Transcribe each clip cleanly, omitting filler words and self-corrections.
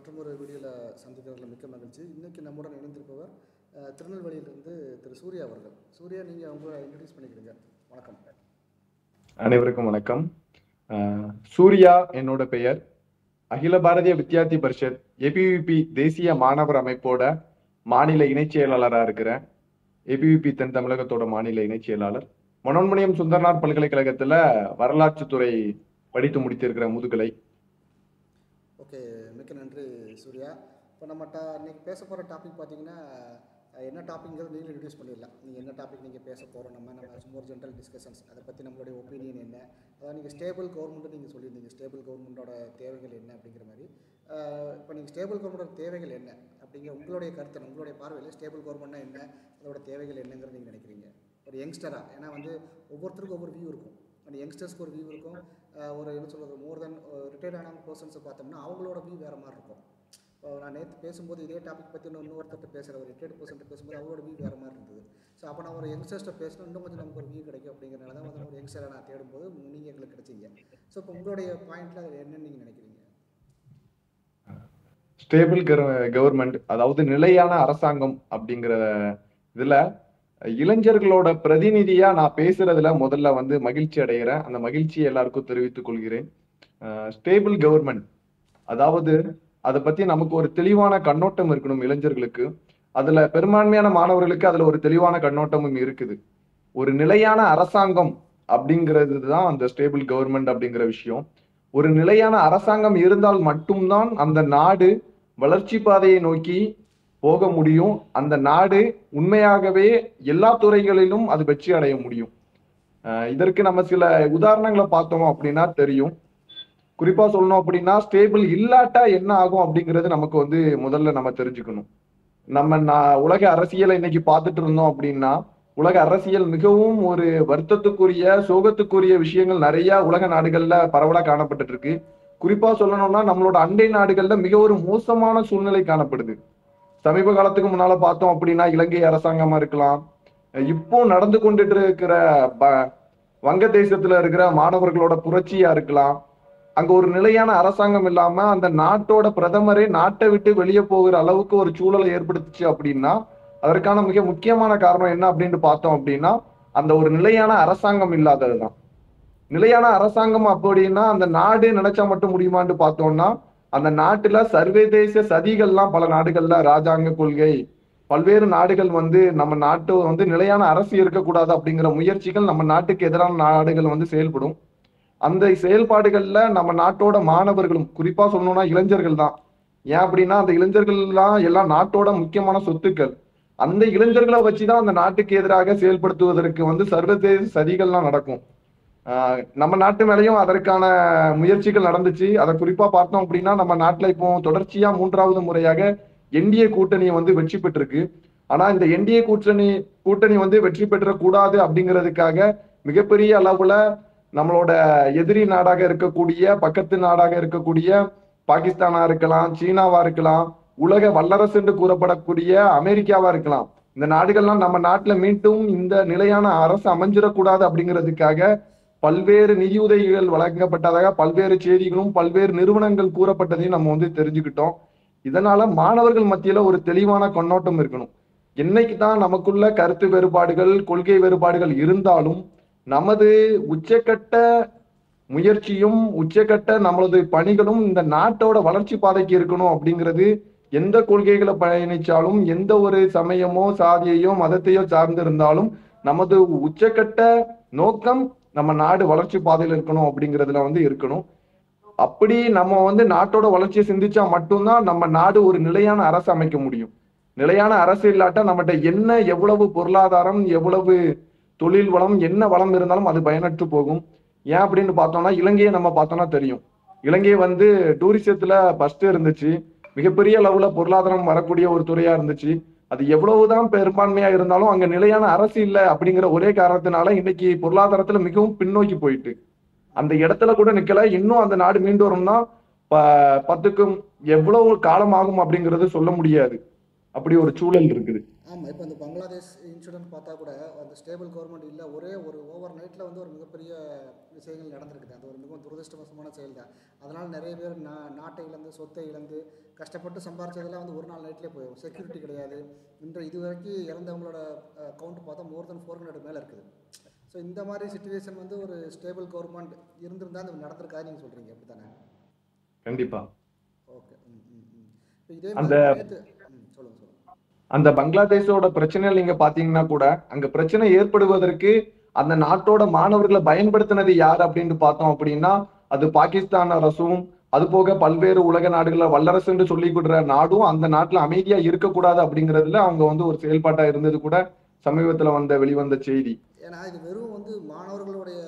மற்றும் ஒரு வீடியோவில் சந்திக்கிறதுல மிக்க மகிழ்ச்சி. இன்றைக்கி நம்முடன் இணைந்திருப்பவர் திருநெல்வேலியிலிருந்து திரு சூர்யா அவர்கள். சூர்யா, நீங்கள் உங்களை இன்ட்ரடியூஸ் பண்ணிக்கிறீங்க. வணக்கம். அனைவருக்கும் வணக்கம். சூர்யா என்னோட பெயர். அகில பாரதிய வித்யார்த்தி பரிஷத் ஏபிவிபி தேசிய மாணவர் அமைப்போட மாநில இணைச் செயலாளராக இருக்கிறேன். ஏபிவிபி தென் தமிழகத்தோட மாநில இணைச் செயலாளர். மனோன்மணியம் சுந்தரனார் பல்கலைக்கழகத்துல வரலாற்றுத்துறை படித்து முடித்திருக்கிற முதுகலை. ஓகே, மிக்க நன்றி சூர்யா. இப்போ நம்ம இன்னைக்கு பேச போகிற டாபிக் பார்த்தீங்கன்னா என்ன டாபிக்ங்கிறது நீங்களும் இன்ட்ரடியூஸ் பண்ணிடலாம். நீங்கள் என்ன டாபிக் நீங்கள் பேச போகிறோம், நம்ம சும்மா ஒரு ஜென்ரல் டிஸ்கஷன்ஸ், அதை பற்றி நம்மளுடைய ஒப்பீனியன் என்ன, அதாவது நீங்கள் ஸ்டேபிள் கவர்மெண்ட்டு நீங்கள் சொல்லியிருந்தீங்க, ஸ்டேபிள் கவர்மெண்ட்டோட தேவைகள் என்ன அப்படிங்கிற மாதிரி. இப்போ நீங்கள் ஸ்டேபிள் கவர்மெண்டோட தேவைகள் என்ன அப்படிங்கிற உங்களுடைய கருத்து, உங்களுடைய பார்வையில் ஸ்டேபிள் கவர்மெண்ட்னா என்ன, அதோட தேவைகள் என்னங்கிறது நீங்கள் நினைக்கிறீங்க ஒரு யங்ஸ்டராக? ஏன்னா வந்து ஒவ்வொருத்தருக்கும் ஒவ்வொரு வியூ இருக்கும். அந்த யங்ஸ்டர்ஸ்க்கு ஒரு வியூ இருக்கும். ஒரு என்ன சொல்கிறது, மோர் தென் ரிட்டையர்ட் ஆன பர்சன்ஸை பார்த்தோம்னா அவங்களோட வியூ வேறு மாதிரி இருக்கும். இப்போ நான் நேற்று பேசும்போது இதே டாபிக் பற்றி இன்னொருத்தர் பேசுகிற ஒரு ரிட்டையர்ட் பர்சன்ட் பேசும்போது அவங்களோட வியூ வேறு மாதிரி இருந்தது. ஸோ அப்போ நான் ஒரு யங்ஸ்டர்ஸ்ட்டை பேசணும், இன்னும் கொஞ்சம் நமக்கு ஒரு வியூ கிடைக்கும் அப்படிங்கிறனால தான் வந்து ஒரு யங்ஸ்டரை நான் தேடும்போது நீங்கள் எங்களுக்கு கிடைச்சிங்க. ஸோ இப்போ உங்களுடைய பாயிண்டில் அது என்னன்னு நீங்கள் நினைக்கிறீங்க? ஸ்டேபிள் கவர்மெண்ட், அதாவது நிலையான அரசாங்கம் அப்படிங்கிற இதுல இளைஞர்களோட பிரதிநிதியா நான் பேசுறதுல முதல்ல வந்து மகிழ்ச்சி அடைகிறேன். அந்த மகிழ்ச்சியை எல்லாருக்கும் தெரிவித்துக் கொள்கிறேன். ஸ்டேபிள் கவர்மெண்ட், அதாவது அதை பத்தி நமக்கு ஒரு தெளிவான கண்ணோட்டம் இருக்கணும் இளைஞர்களுக்கு. அதுல பெரும்பான்மையான மாணவர்களுக்கு அதுல ஒரு தெளிவான கண்ணோட்டமும் இருக்குது. ஒரு நிலையான அரசாங்கம் அப்படிங்கிறது தான் அந்த ஸ்டேபிள் கவர்மெண்ட் அப்படிங்கிற விஷயம். ஒரு நிலையான அரசாங்கம் இருந்தால் மட்டும்தான் அந்த நாடு வளர்ச்சி பாதையை நோக்கி போக முடியும். அந்த நாடு உண்மையாகவே எல்லா துறைகளிலும் அது வெற்றி அடைய முடியும். இதற்கு நம்ம சில உதாரணங்களை பார்த்தோம் அப்படின்னா தெரியும். குறிப்பா சொல்லணும் அப்படின்னா, ஸ்டேபிள் இல்லாட்டா என்ன ஆகும் அப்படிங்கிறது நமக்கு வந்து முதல்ல நம்ம தெரிஞ்சுக்கணும். நம்ம உலக அரசியலை இன்னைக்கு பார்த்துட்டு இருந்தோம் அப்படின்னா, உலக அரசியல் மிகவும் ஒரு வருத்தத்துக்குரிய, சோகத்துக்குரிய விஷயங்கள் நிறைய உலக நாடுகள்ல பரவலா காணப்பட்டு இருக்கு. குறிப்பா சொல்லணும்னா நம்மளோட அண்டை நாடுகள்ல மிக ஒரு மோசமான சூழ்நிலை காணப்படுது. சமீப காலத்துக்கு முன்னால பார்த்தோம் அப்படின்னா இலங்கை அரசாங்கமா இருக்கலாம், இப்போ நடந்து கொண்டுட்டு இருக்கிற வங்கதேசத்துல இருக்கிற மாணவர்களோட புரட்சியா இருக்கலாம். அங்க ஒரு நிலையான அரசாங்கம் இல்லாம அந்த நாட்டோட பிரதமரே நாட்டை விட்டு வெளியே போகிற அளவுக்கு ஒரு சூழலை ஏற்படுத்துச்சு அப்படின்னா அதற்கான மிக முக்கியமான காரணம் என்ன அப்படின்னு பார்த்தோம் அப்படின்னா அந்த ஒரு நிலையான அரசாங்கம் இல்லாததுதான். நிலையான அரசாங்கம் அப்படின்னா அந்த நாடு நினைச்சா மட்டும் முடியுமான்னு பார்த்தோம்னா அந்த நாட்டுல சர்வதேச சதிகள்லாம் பல நாடுகள்ல ராஜாங்க கொள்கை, பல்வேறு நாடுகள் வந்து நம்ம நாட்டு வந்து நிலையான அரசு இருக்கக்கூடாது அப்படிங்கிற முயற்சிகள் நம்ம நாட்டுக்கு எதிரான நாடுகள் வந்து செயல்படும். அந்த செயல்பாடுகள்ல நம்ம நாட்டோட மாணவர்களும், குறிப்பா சொல்லணும்னா இளைஞர்கள் தான். ஏன் அப்படின்னா அந்த இளைஞர்கள்லாம் எல்லாம் நாட்டோட முக்கியமான சொத்துக்கள். அந்த இளைஞர்களை வச்சுதான் அந்த நாட்டுக்கு எதிராக செயல்படுத்துவதற்கு வந்து சர்வதேச சதிகள்லாம் நடக்கும். நம்ம நாட்டு மேலேயும் அதற்கான முயற்சிகள் நடந்துச்சு. அதை குறிப்பா பார்த்தோம் அப்படின்னா நம்ம நாட்டுல இப்போ தொடர்ச்சியா 3வது முறையாக என்டிஏ கூட்டணி வந்து வெற்றி பெற்றிருக்கு. ஆனா இந்த என்டிஏ கூட்டணி வந்து வெற்றி பெற்ற கூடாது அப்படிங்கிறதுக்காக மிகப்பெரிய அளவுல நம்மளோட எதிரி நாடாக இருக்கக்கூடிய, பக்கத்து நாடாக இருக்கக்கூடிய பாகிஸ்தானா இருக்கலாம், சீனாவா இருக்கலாம், உலக வல்லரசு என்று கூறப்படக்கூடிய அமெரிக்காவா இருக்கலாம், இந்த நாடுகள்லாம் நம்ம நாட்டுல மீண்டும் இந்த நிலையான அரசு அமைஞ்சிடக்கூடாது அப்படிங்கிறதுக்காக பல்வேறு நிதியுதவிகள் வழங்கப்பட்டதாக பல்வேறு செய்திகளும் பல்வேறு நிறுவனங்கள் கூறப்பட்டதையும் நம்ம வந்து தெரிஞ்சுக்கிட்டோம். இதனால மாணவர்கள் மத்தியில ஒரு தெளிவான கண்ணோட்டம் இருக்கணும். என்னைக்கு தான் நமக்குள்ள கருத்து வேறுபாடுகள், கொள்கை வேறுபாடுகள் இருந்தாலும் நமது உச்சக்கட்ட முயற்சியும் உச்சக்கட்ட நம்மளது பணிகளும் இந்த நாட்டோட வளர்ச்சி பாதைக்கு இருக்கணும் அப்படிங்கிறது. எந்த கொள்கைகளை பயணிச்சாலும், எந்த ஒரு சமயமோ சாதியையோ மதத்தையோ சார்ந்து இருந்தாலும் நமது உச்சக்கட்ட நோக்கம் நம்ம நாடு வளர்ச்சி பாதையில் இருக்கணும் அப்படிங்கிறதுல வந்து இருக்கணும். அப்படி நம்ம வந்து நாட்டோட வளர்ச்சியை சிந்திச்சா மட்டும்தான் நம்ம நாடு ஒரு நிலையான அரசு அமைக்க முடியும். நிலையான அரசு இல்லாட்டா நம்மகிட்ட என்ன எவ்வளவு பொருளாதாரம், எவ்வளவு தொழில் வளம், என்ன வளம் இருந்தாலும் அது பயனற்று போகும். ஏன் அப்படின்னு பார்த்தோம்னா இலங்கையை நம்ம பார்த்தோம்னா தெரியும். இலங்கை வந்து டூரிசத்துல ஃபர்ஸ்ட் இருந்துச்சு, மிகப்பெரிய அளவுல பொருளாதாரம் வரக்கூடிய ஒரு துறையா இருந்துச்சு. அது எவ்வளவுதான் பெரும்பான்மையா இருந்தாலும் அங்க நிலையான அரசு இல்லை அப்படிங்கிற ஒரே காரணத்தினால இன்னைக்கு பொருளாதாரத்துல மிகவும் பின்னோக்கி போயிட்டு அந்த இடத்துல கூட நிக்கல. இன்னும் அந்த நாடு மீண்டு வரும்னா 10க்கும் எவ்வளவு காலம் ஆகும் அப்படிங்கிறது சொல்ல முடியாது. அப்படி ஒரு சூழல் இருக்குது. ஆமாம். இப்போ இந்த பங்களாதேஷ் இன்சிடென்ட் பார்த்தா கூட அந்த ஸ்டேபிள் கவர்மெண்ட் இல்லை, ஒரே ஒரு ஓவர் நைட்டில் வந்து ஒரு மிகப்பெரிய விஷயங்கள் நடந்திருக்குது. அது ஒரு மிகவும் துரதிருஷ்டவசமான செயல் தான். அதனால் நிறைய பேர் நாட்டை இழந்து, சொத்தை இழந்து, கஷ்டப்பட்டு சம்பாரிச்சதெல்லாம் வந்து ஒரு நாள் நைட்லேயே போயிடும். செக்யூரிட்டி கிடையாது. இது வரைக்கும் இறந்தவங்களோட கவுண்ட் பார்த்தா மோர் தென் 400 மேலே இருக்குது. ஸோ இந்த மாதிரி சுச்சுவேஷன் வந்து ஒரு ஸ்டேபிள் கவர்மெண்ட் இருந்திருந்தால் அது நடந்திருக்காது நீங்கள் சொல்கிறீங்க, அப்படி தானே? கண்டிப்பா. ஓகே. ம் ம் ம் இப்போ இதே அந்த மாதிரி நேற்று சொல்லுங்கள் சொல்லுங்கள். அந்த பங்களாதேஷோட பிரச்சனைகள் நீங்க பாத்தீங்கன்னா கூட அங்க பிரச்சனை ஏற்படுவதற்கு அந்த நாட்டோட மாணவர்களை பயன்படுத்தினது யார் அப்படின்னு பார்த்தோம் அப்படின்னா அது பாகிஸ்தான் அரசும், அது போக பல்வேறு உலக நாடுகள வல்லரசுன்னு சொல்லி கொடுற நாடும் அந்த நாட்டுல அமைதியா இருக்கக்கூடாது அப்படிங்கிறதுல அவங்க வந்து ஒரு செயல்பாட்டா இருந்தது கூட சமீபத்துல வெளிவந்த செய்தி. ஏன்னா இது வெறும் வந்து மாணவர்களுடைய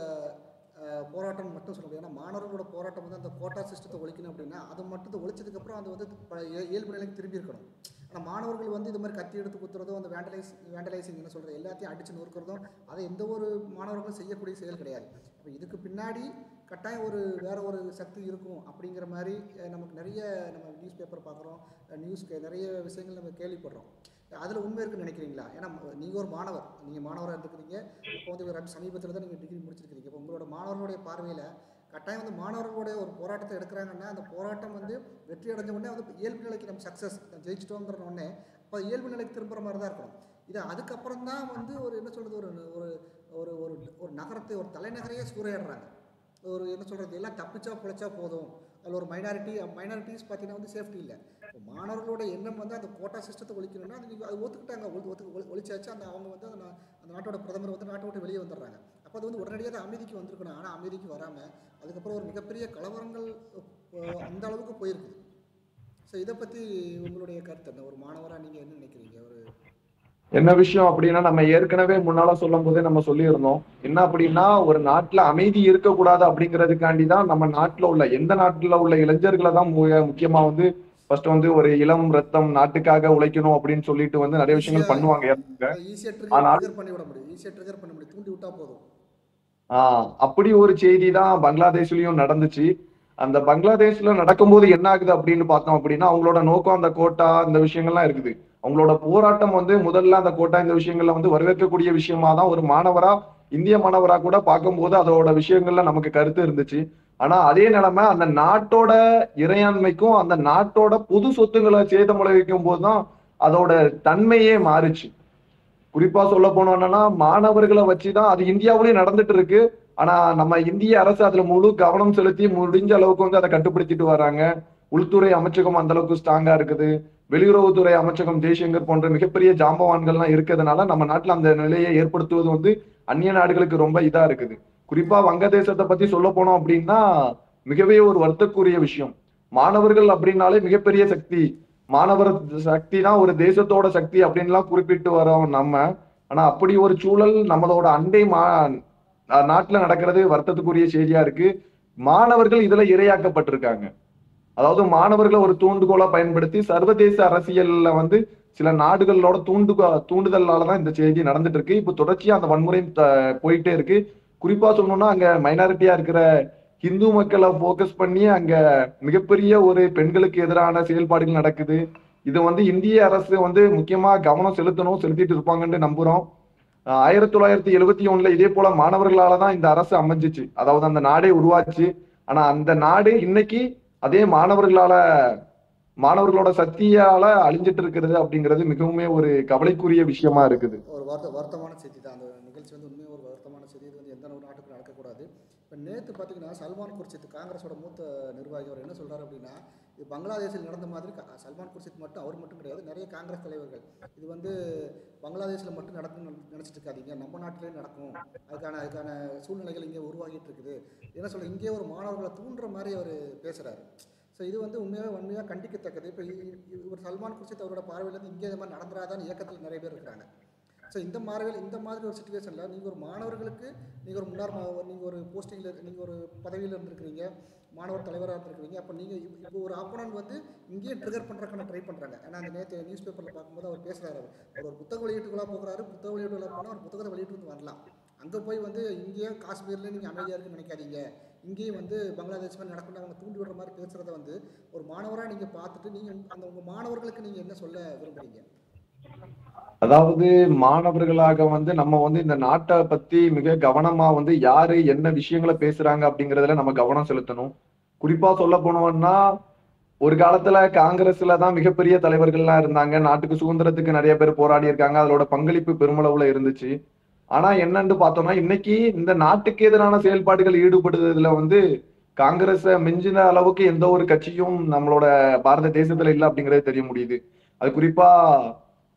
போராட்டம் மட்டும் சொல்ல முடியாது. ஏன்னா மாணவர்களோட போராட்டம் வந்து அந்த கோட்டா சிஸ்டத்தை ஒழிக்கணும் அப்படின்னா அது மட்டும் ஒழிச்சதுக்கப்புறம் அது வந்து இயல்பு நிலைக்கு திரும்பி இருக்கணும். ஆனால் மாணவர்கள் வந்து இது மாதிரி கத்தி எடுத்து குத்துறதும், அந்த வேண்டலைசிங் என்ன சொல்கிறது, எல்லாத்தையும் அடித்து நொறுக்கிறதும் அதை எந்த ஒரு மாணவர்களும் செய்யக்கூடிய செயல் கிடையாது. அப்போ இதுக்கு பின்னாடி கட்டாயம் வேற ஒரு சக்தி இருக்கும் அப்படிங்கிற மாதிரி நமக்கு நிறைய நம்ம நியூஸ் பேப்பர் பார்க்குறோம், நிறைய விஷயங்கள் நம்ம கேள்விப்படுறோம். அதில் உண்மை இருக்குன்னு நினைக்கிறீங்களா? ஏன்னா நீங்கள் ஒரு மாணவர், நீங்கள் மாணவராக இருந்துக்கிறீங்க. இப்போ வந்து சமீபத்தில் தான் நீங்கள் டிகிரி முடிச்சிருக்கிறீங்க. இப்போ உங்களோட மாணவர்களுடைய பார்வையில் கட்டாயம் வந்து மாணவர்களுடைய ஒரு போராட்டத்தை எடுக்கிறாங்கன்னா அந்த போராட்டம் வந்து வெற்றி அடைஞ்ச உடனே வந்து இயல்பு நிலைக்கு நம்ம சக்ஸஸ் ஜெயிச்சிட்டோங்கிற உடனே அப்போ இயல்பு நிலைக்கு திரும்புகிற மாதிரி தான் இருக்கணும். இது அதுக்கப்புறம் தான் வந்து ஒரு என்ன சொல்கிறது, ஒரு ஒரு ஒரு ஒரு நகரத்தை, ஒரு தலைநகரையே சூறையாடுறாங்க. என்ன சொல்கிறது, எல்லாம் தப்பிச்சா பிழைச்சா போதும். அதில் ஒரு மைனாரிட்டிஸ் பார்த்தீங்கன்னா வந்து சேஃப்டி இல்லை. இப்போ மாணவர்களோட எண்ணம் வந்து அந்த கோட்டா சிஸ்டத்தை ஒழிக்கணும்னா அது ஒத்துக்கிட்டாங்க, ஒழிச்சாச்சு. அவங்க வந்து அந்த நாட்டோட பிரதமர் வந்து நாட்டை விட்டு வெளியே வந்துடுறாங்க. அப்போ அது வந்து உடனடியாக அது அமைதிக்கு வந்திருக்கணும். ஆனால் அமைதிக்கு வராமல் அதுக்கப்புறம் ஒரு மிகப்பெரிய கலவரங்கள் அந்த அளவுக்கு போயிருக்குது. ஸோ இதை பற்றி உங்களுடைய கருத்து என்ன? ஒரு மாணவராக நீங்கள் என்ன நினைக்கிறீங்க? என்ன விஷயம் அப்படின்னா நம்ம ஏற்கனவே முன்னால சொல்லும் போதே நம்ம சொல்லியிருந்தோம். என்ன அப்படின்னா ஒரு நாட்டுல அமைதி இருக்கக்கூடாது அப்படிங்கிறதுக்காண்டிதான் நம்ம நாட்டுல உள்ள எந்த நாட்டுல உள்ள இளைஞர்களை தான் முக்கியமா வந்து ஃபர்ஸ்ட் வந்து ஒரு இளம் ரத்தம் நாட்டுக்காக உழைக்கணும் அப்படின்னு சொல்லிட்டு வந்து நிறைய விஷயங்கள் பண்ணுவாங்க. ஆனால் தூண்டி விட்டா போதும். அப்படி ஒரு செய்தி தான் பங்களாதேஷ்லயும் நடந்துச்சு. அந்த பங்களாதேஷ்ல நடக்கும்போது என்ன ஆகுது அப்படின்னு பார்த்தோம் அப்படின்னா அவங்களோட நோக்கம் அந்த கோட்டா இந்த விஷயங்கள்லாம் இருக்குது. அவங்களோட போராட்டம் வந்து முதல்ல அந்த கோட்டா இந்த விஷயங்கள்ல வந்து வரவேற்கக்கூடிய விஷயமா தான் ஒரு மாணவரா, இந்திய மாணவரா கூட பார்க்கும்போது அதோட விஷயங்கள்ல நமக்கு கருத்து இருந்துச்சு. ஆனா அதே நிலைமை அந்த நாட்டோட இறையாண்மைக்கும் அந்த நாட்டோட பொது சொத்துக்களை சேதம் விளைவிக்கும் போதுதான் அதோட தன்மையே மாறுச்சு. குறிப்பா சொல்ல போனோம்னா மாணவர்களை வச்சுதான் அது இந்தியாவிலயும் நடந்துட்டு இருக்கு. ஆனா நம்ம இந்திய அரசு அதுல முழு கவனம் செலுத்தி முடிஞ்ச அளவுக்கு வந்து அதை கட்டுப்படுத்திட்டு வராங்க. உள்துறை அமைச்சகம் அந்த அளவுக்கு ஸ்ட்ராங்கா இருக்குது. வெளியுறவுத்துறை அமைச்சகம் ஜெய்சங்கர் போன்ற மிகப்பெரிய ஜாம்பவான்கள்லாம் இருக்கிறதுனால நம்ம நாட்டுல அந்த நிலையை ஏற்படுத்துவது வந்து அந்நிய நாடுகளுக்கு ரொம்ப இதா இருக்குது. குறிப்பா வங்கதேசத்தை பத்தி சொல்ல போனோம் அப்படின்னா மிகவே ஒரு வருத்தக்குரிய விஷயம். மாணவர்கள் அப்படின்னாலே மிகப்பெரிய சக்தி. மாணவர் சக்தி தான் ஒரு தேசத்தோட சக்தி அப்படின்லாம் குறிப்பிட்டு வரோம் நம்ம. ஆனா அப்படி ஒரு சூழல் நம்மளோட அண்டை நாட்டுல நடக்கிறது வருத்தத்துக்குரிய செய்தியா இருக்கு. மாணவர்கள் இதுல இரையாக்கப்பட்டிருக்காங்க. அதாவது மாணவர்களை ஒரு தூண்டுகோலா பயன்படுத்தி சர்வதேச அரசியல்ல வந்து சில நாடுகளோட தூண்டுதலாலதான் இந்த செய்தி நடந்துட்டு இருக்கு. இப்ப தொடர்ச்சியா அந்த வன்முறை போயிட்டே இருக்கு. குறிப்பா சொல்லணும்னா அங்க மைனாரிட்டியா இருக்கிற இந்து மக்களை போக்கஸ் பண்ணி அங்க மிகப்பெரிய ஒரு பெண்களுக்கு எதிரான செயல்பாடுகள் நடக்குது. இது வந்து இந்திய அரசு வந்து முக்கியமா கவனம் செலுத்திட்டு இருப்பாங்கன்னு நம்புறோம். 1971 இதே போல மாணவர்களாலதான் இந்த அரசு அமைஞ்சிச்சு. அதாவது அந்த நாடே உருவாச்சு. ஆனா அந்த நாடு இன்னைக்கு அதே மாணவர்களோட சக்தியால அழிஞ்சிட்டு இருக்கிறது அப்படிங்கிறது மிகவும் ஒரு கவலைக்குரிய விஷயமா இருக்குது. ஒரு வருத்தமான செய்தி தான். அந்த நிகழ்ச்சி வந்து உண்மையாக ஒரு வருத்தமான செய்தி. இது வந்து எந்த ஒரு நாட்டுக்கும் நடக்கக்கூடாது. இப்போ நேற்று பார்த்தீங்கன்னா சல்மான் குர்ஷித், காங்கிரஸோட மூத்த நிர்வாகி, அவர் என்ன சொல்கிறார் அப்படின்னா இது பங்களாதேஷில் நடந்த மாதிரி சல்மான் குர்ஷித் மட்டும் அவர் மட்டும் கிடையாது, நிறைய காங்கிரஸ் தலைவர்கள் இது வந்து பங்களாதேஷில் மட்டும் நடக்கும்னு நினச்சிட்டு இருக்காதீங்க, நம்ம நாட்டிலே நடக்கும், அதுக்கான சூழ்நிலைகள் இங்கே உருவாகிட்டு இருக்குது. என்ன சொல்ல, இங்கே ஒரு மாணவர்களை தூண்டுற மாதிரி அவர் பேசுகிறாரு. ஸோ இது வந்து உண்மையாக கண்டிக்கத்தக்கது. இப்போ இவர் சல்மான் குர்ஷித் அவரோட பார்வையிலேருந்து இங்கே இது மாதிரி நடந்துராதான்னு இயக்கத்தில் நிறைய பேர் இருக்கிறாங்க. ஸோ இந்த மாதிரி ஒரு சுச்சுவேஷனில் நீங்கள் ஒரு மாணவர்களுக்கு நீங்கள் ஒரு போஸ்டிங்கில், நீங்கள் ஒரு பதவியில் இருந்திருக்கிறீங்க, மாணவர் தலைவராக இருந்திருக்கிறீங்க. அப்போ நீங்கள் இப்போ ஒரு ஆப்போனன்ட் வந்து இங்கேயே ட்ரிகர் பண்ணுறதுக்கான ட்ரை பண்ணுறாங்க. ஏன்னா அந்த நேற்று நியூஸ் பேப்பரில் பார்க்கும்போது அவர் பேசுகிறாரு. அவர் ஒரு புத்தக வெளியீட்டுக்குள்ளே போகிறாரு. புத்தக வெளியீட்டுக்குள்ளே போனால் அவர் புத்தகத்தை வெளியிட்டு வந்து வரலாம். அங்கே போய் வந்து இங்கேயே காஷ்மீர்லேயே நீங்கள் அமைதியாக இருக்குன்னு நினைக்காதீங்க, இங்கேயும் வந்து பங்களாதேஷ் மாதிரி நடக்கணும் அவங்க தூண்டி விடுற மாதிரி பேசுகிறத வந்து ஒரு மாணவராக நீங்கள் பார்த்துட்டு நீங்கள் அந்த உங்கள் மாணவர்களுக்கு நீங்கள் என்ன சொல்ல விரும்புகிறீங்க? அதாவது மாணவர்களாக வந்து நம்ம வந்து இந்த நாட்டை பத்தி மிக கவனமா வந்து யாரு என்ன விஷயங்களை பேசுறாங்க அப்படிங்கறதுல நம்ம கவனம் செலுத்தணும். குறிப்பா சொல்ல போனோம்னா ஒரு காலத்துல காங்கிரஸ்ல தான் மிகப்பெரிய தலைவர்கள்லாம் இருந்தாங்க. நாட்டுக்கு சுதந்திரத்துக்கு நிறைய பேர் போராடி இருக்காங்க. அதோட பங்களிப்பு பெருமளவுல இருந்துச்சு. ஆனா என்னன்னு பார்த்தோம்னா இன்னைக்கு இந்த நாட்டுக்கு எதிரான செயல்பாடுகள் ஈடுபடுறதுல வந்து காங்கிரஸ மிஞ்சின அளவுக்கு எந்த ஒரு கட்சியும் நம்மளோட பாரத தேசத்துல இல்ல அப்படிங்கறது தெரிய முடியுது. அது குறிப்பா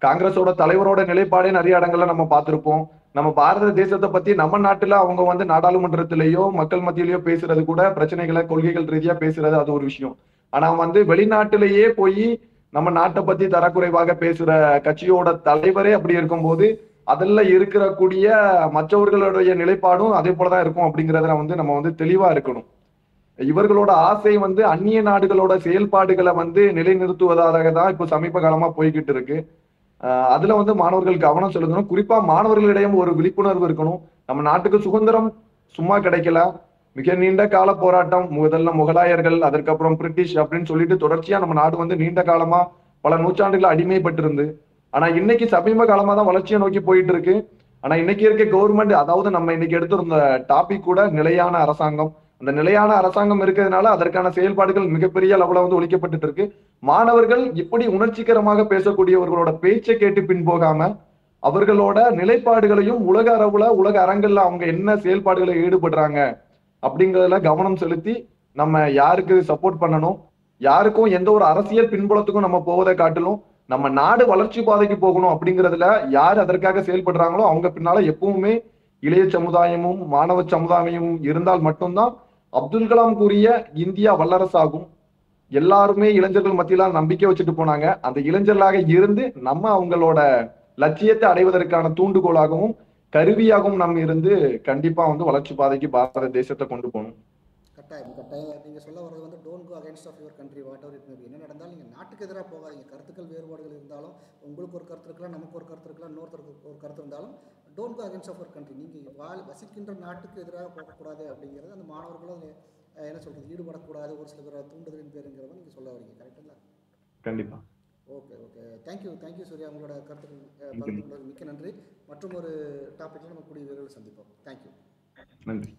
காங்கிரஸோட தலைவரோட நிலைப்பாடே நிறைய இடங்கள்ல நம்ம பார்த்திருப்போம். நம்ம பாரத தேசத்தை பத்தி நம்ம நாட்டுல அவங்க வந்து நாடாளுமன்றத்திலேயோ மக்கள் மத்தியிலேயோ பேசுறது கூட பிரச்சனைகளை கொள்கைகள் ரீதியா பேசுறது அது ஒரு விஷயம். ஆனா வந்து வெளிநாட்டிலேயே போய் நம்ம நாட்டை பத்தி தரக்குறைவாக பேசுற கட்சியோட தலைவரே அப்படி இருக்கும்போது அதுல இருக்கிற கூடிய மற்றவர்களுடைய நிலைப்பாடும் அதே போலதான் இருக்கும் அப்படிங்கறதுல வந்து நம்ம வந்து தெளிவா இருக்கணும். இவர்களோட ஆசை வந்து அந்நிய நாடுகளோட செயல்பாடுகளை வந்து நிலைநிறுத்துவதாக தான் இப்ப சமீப காலமா போய்கிட்டு இருக்கு. அதுல வந்து மாணவர்கள் கவனம் செலுத்தணும். குறிப்பா மாணவர்களிடையும் ஒரு விழிப்புணர்வு இருக்கணும். நம்ம நாட்டுக்கு சுதந்திரம் சும்மா கிடைக்கல. மிக நீண்ட கால போராட்டம். முதல்ல முகலாயர்கள், அதற்கப்புறம் பிரிட்டிஷ் அப்படின்னு சொல்லிட்டு தொடர்ச்சியா நம்ம நாடு வந்து நீண்ட காலமா பல நூற்றாண்டுகள் அடிமைப்பட்டிருந்து. ஆனா இன்னைக்கு சமீப காலமா தான் வளர்ச்சியை நோக்கி போயிட்டு இருக்கு. ஆனா இன்னைக்கு இருக்க கவர்மெண்ட், அதாவது நம்ம இன்னைக்கு எடுத்திருந்த டாபிக் கூட நிலையான அரசாங்கம். அந்த நிலையான அரசாங்கம் இருக்கிறதுனால அதற்கான செயல்பாடுகள் மிகப்பெரிய அளவுல வந்து ஒழிக்கப்பட்டு இருக்கு. மாணவர்கள் இப்படி உணர்ச்சிகரமாக பேசக்கூடியவர்களோட பேச்சை கேட்டு பின்போகாம அவர்களோட நிலைப்பாடுகளையும் உலக அளவுல உலக அரங்கல்ல அவங்க என்ன செயல்பாடுகளை ஈடுபடுறாங்க அப்படிங்கறதுல கவனம் செலுத்தி நம்ம யாருக்கு சப்போர்ட் பண்ணணும், யாருக்கும் எந்த ஒரு அரசியல் பின்புலத்துக்கும் நம்ம போவதை காட்டிலும் நம்ம நாடு வளர்ச்சி பாதைக்கு போகணும் அப்படிங்கறதுல யார் அதற்காக செயல்படுறாங்களோ அவங்க பின்னால எப்பவுமே இளைய சமுதாயமும் மாணவ சமுதாயமும் இருந்தால் மட்டும்தான் அப்துல் கலாம் கூறிய இந்தியா வல்லரசாகும். எல்லாருமே இளைஞர்கள் மத்தியில நம்பிக்கை வச்சுட்டு போனாங்க. அந்த இளைஞர்களாக இருந்து நம்ம அவங்களோட லட்சியத்தை அடைவதற்கான தூண்டுகோலாகவும் கருவியாகவும் நம்ம இருந்து கண்டிப்பா வந்து வளர்ச்சி பாதைக்கு பாரத தேசத்தை கொண்டு போகணும். கட்டாயம் கட்டாயம். நீங்கள் சொல்ல வர்றது வந்து don't go against of your country whatever it may be. என்ன நடந்தாலும் நீங்கள் நாட்டுக்கு எதிராக போகாதீங்க. கருத்துக்கள் வேறுபாடுகள் இருந்தாலும் உங்களுக்கு ஒரு கருத்து இருக்கலாம், நமக்கு ஒரு கருத்து இருக்கலாம், இன்னொருத்தருக்கு ஒரு கருத்து இருந்தாலும் don't go against of your country. நீங்கள் வசிக்கின்ற நாட்டுக்கு எதிராக போகக்கூடாது அப்படிங்கிறது அந்த மாணவர்களும் என்ன சொல்கிறது ஈடுபடக்கூடாது ஒரு சில பேர் தூண்டுதலின் பேருங்கிறத நீங்கள் சொல்ல வரீங்க. கரெக்டுங்களா? கண்டிப்பா. Okay okay. தேங்க்யூ சூர்யா. உங்களோட கருத்துக்கள் பகிர்ந்து கொண்டது மிக்க நன்றி. மற்றும் ஒரு டாப்பிக்கில் நம்ம கூடிய விரைவில் சந்திப்போம். தேங்க்யூ. நன்றி.